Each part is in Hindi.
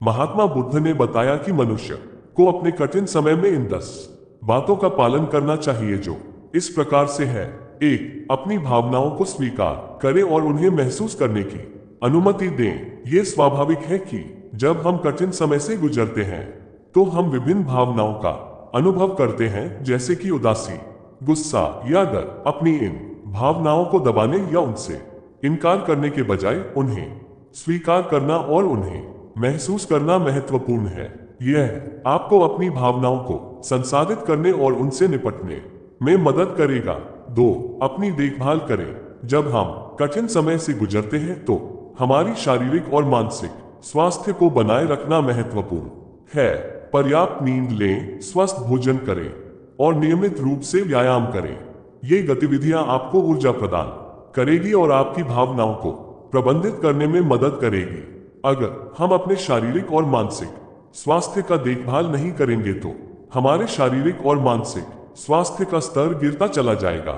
महात्मा बुद्ध ने बताया कि मनुष्य को अपने कठिन समय में इन 10 बातों का पालन करना चाहिए, जो इस प्रकार से है। 1. अपनी भावनाओं को स्वीकार करें और उन्हें महसूस करने की अनुमति दें। ये स्वाभाविक है कि जब हम कठिन समय से गुजरते हैं तो हम विभिन्न भावनाओं का अनुभव करते हैं, जैसे कि उदासी, गुस्सा या डर। अपनी इन भावनाओं को दबाने या उनसे इनकार करने के बजाय उन्हें स्वीकार करना और उन्हें महसूस करना महत्वपूर्ण है। यह आपको अपनी भावनाओं को संसाधित करने और उनसे निपटने में मदद करेगा। 2. अपनी देखभाल करें। जब हम कठिन समय से गुजरते हैं तो हमारी शारीरिक और मानसिक स्वास्थ्य को बनाए रखना महत्वपूर्ण है। पर्याप्त नींद लें, स्वस्थ भोजन करें और नियमित रूप से व्यायाम करें। ये गतिविधियां आपको ऊर्जा प्रदान करेगी और आपकी भावनाओं को प्रबंधित करने में मदद करेगी। अगर हम अपने शारीरिक और मानसिक स्वास्थ्य का देखभाल नहीं करेंगे तो हमारे शारीरिक और मानसिक स्वास्थ्य का स्तर गिरता चला जाएगा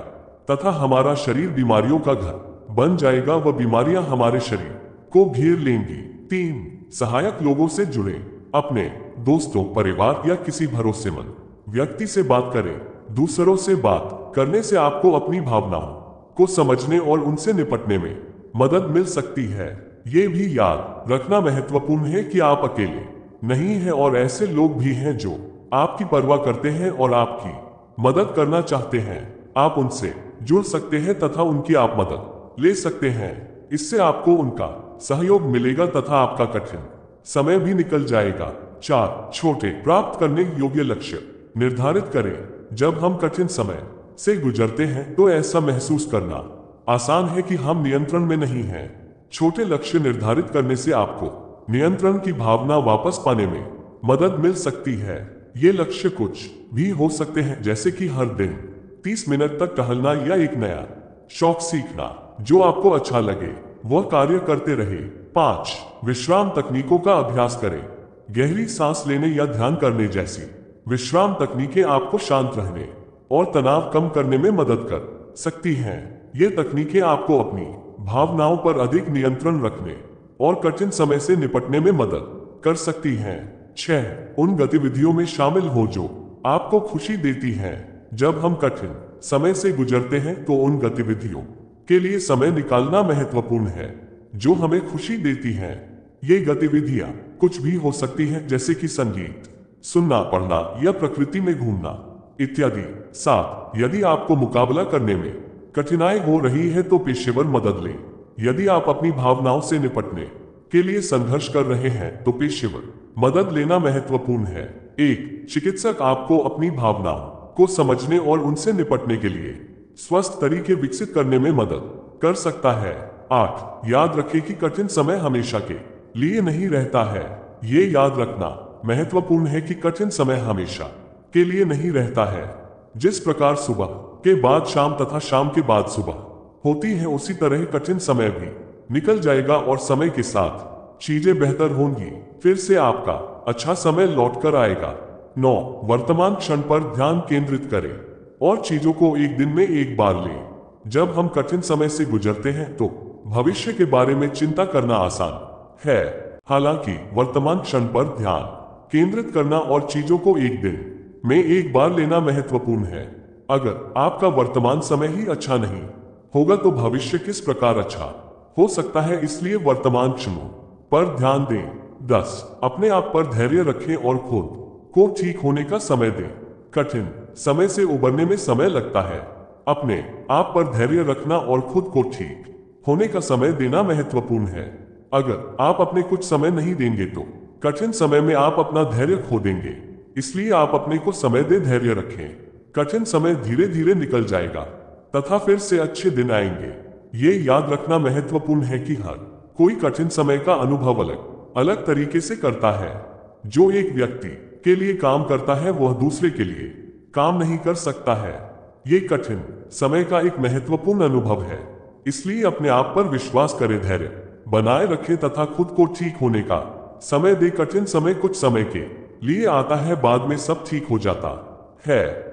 तथा हमारा शरीर बीमारियों का घर बन जाएगा। वह बीमारियां हमारे शरीर को घेर लेंगी। 3. सहायक लोगों से जुड़ें। अपने दोस्तों, परिवार या किसी भरोसेमंद व्यक्ति से बात करें। दूसरों से बात करने से आपको अपनी भावनाओं को समझने और उनसे निपटने में मदद मिल सकती है। ये भी याद रखना महत्वपूर्ण है कि आप अकेले नहीं हैं और ऐसे लोग भी हैं जो आपकी परवाह करते हैं और आपकी मदद करना चाहते हैं। आप उनसे जुड़ सकते हैं तथा उनकी आप मदद ले सकते हैं। इससे आपको उनका सहयोग मिलेगा तथा आपका कठिन समय भी निकल जाएगा। 4. छोटे प्राप्त करने योग्य लक्ष्य निर्धारित करें। जब हम कठिन समय से गुजरते हैं तो ऐसा महसूस करना आसान है कि हम नियंत्रण में नहीं हैं। छोटे लक्ष्य निर्धारित करने से आपको नियंत्रण की भावना वापस पाने में मदद मिल सकती है। ये लक्ष्य कुछ भी हो सकते हैं, जैसे कि हर दिन 30 मिनट तक टहलना या एक नया शौक सीखना जो आपको अच्छा लगे वह कार्य करते रहे। 5. विश्राम तकनीकों का अभ्यास करें। गहरी सांस लेने या ध्यान करने जैसी विश्राम तकनीकें आपको शांत रहने और तनाव कम करने में मदद कर सकती हैं। ये तकनीकें आपको अपनी भावनाओं पर अधिक नियंत्रण रखने और कठिन समय से निपटने में मदद कर सकती हैं। 6. उन गतिविधियों में शामिल हो जो आपको खुशी देती हैं। जब हम कठिन समय से गुजरते हैं तो उन गतिविधियों के लिए समय निकालना महत्वपूर्ण है जो हमें खुशी देती हैं। ये गतिविधियां कुछ भी हो सकती हैं, जैसे कि संगीत सुनना, पढ़ना या प्रकृति में घूमना इत्यादि। 7. यदि आपको मुकाबला करने में कठिनाई हो रही है तो पेशेवर मदद लें। यदि आप अपनी भावनाओं से निपटने के लिए संघर्ष कर रहे हैं तो पेशेवर मदद लेना महत्वपूर्ण है। एक चिकित्सक आपको अपनी भावनाओं को समझने और उनसे निपटने के लिए स्वस्थ तरीके विकसित करने में मदद कर सकता है। 8. याद रखें कि कठिन समय हमेशा के लिए नहीं रहता है। ये याद रखना महत्वपूर्ण है कि कठिन समय हमेशा के लिए नहीं रहता है। जिस प्रकार सुबह के बाद शाम तथा शाम के बाद सुबह होती है, उसी तरह कठिन समय भी निकल जाएगा और समय के साथ चीजें बेहतर होंगी। फिर से आपका अच्छा समय लौट कर आएगा। 9. वर्तमान क्षण पर ध्यान केंद्रित करें और चीजों को एक दिन में एक बार लें। जब हम कठिन समय से गुजरते हैं तो भविष्य के बारे में चिंता करना आसान है। हालांकि वर्तमान क्षण पर ध्यान केंद्रित करना और चीजों को एक दिन में एक बार लेना महत्वपूर्ण है। अगर आपका वर्तमान समय ही अच्छा नहीं होगा तो भविष्य किस प्रकार अच्छा हो सकता है, इसलिए वर्तमान क्षणों पर ध्यान दें। 10. अपने आप पर धैर्य रखें और खुद को ठीक होने का समय दें। कठिन समय से उबरने में समय लगता है। अपने आप पर धैर्य रखना और खुद को ठीक होने का समय देना महत्वपूर्ण है। अगर आप अपने कुछ समय नहीं देंगे तो कठिन समय में आप अपना धैर्य खो देंगे। इसलिए आप अपने को समय दे धैर्य रखें। कठिन समय धीरे धीरे निकल जाएगा तथा फिर से अच्छे दिन आएंगे। ये याद रखना महत्वपूर्ण है कि हर कोई कठिन समय का अनुभव अलग अलग तरीके से करता है। जो एक व्यक्ति के लिए काम करता है वह दूसरे के लिए काम नहीं कर सकता है। ये कठिन समय का एक महत्वपूर्ण अनुभव है, इसलिए अपने आप पर विश्वास करें, धैर्य बनाए रखें तथा खुद को ठीक होने का समय दे। कठिन समय कुछ समय के लिए आता है, बाद में सब ठीक हो जाता है।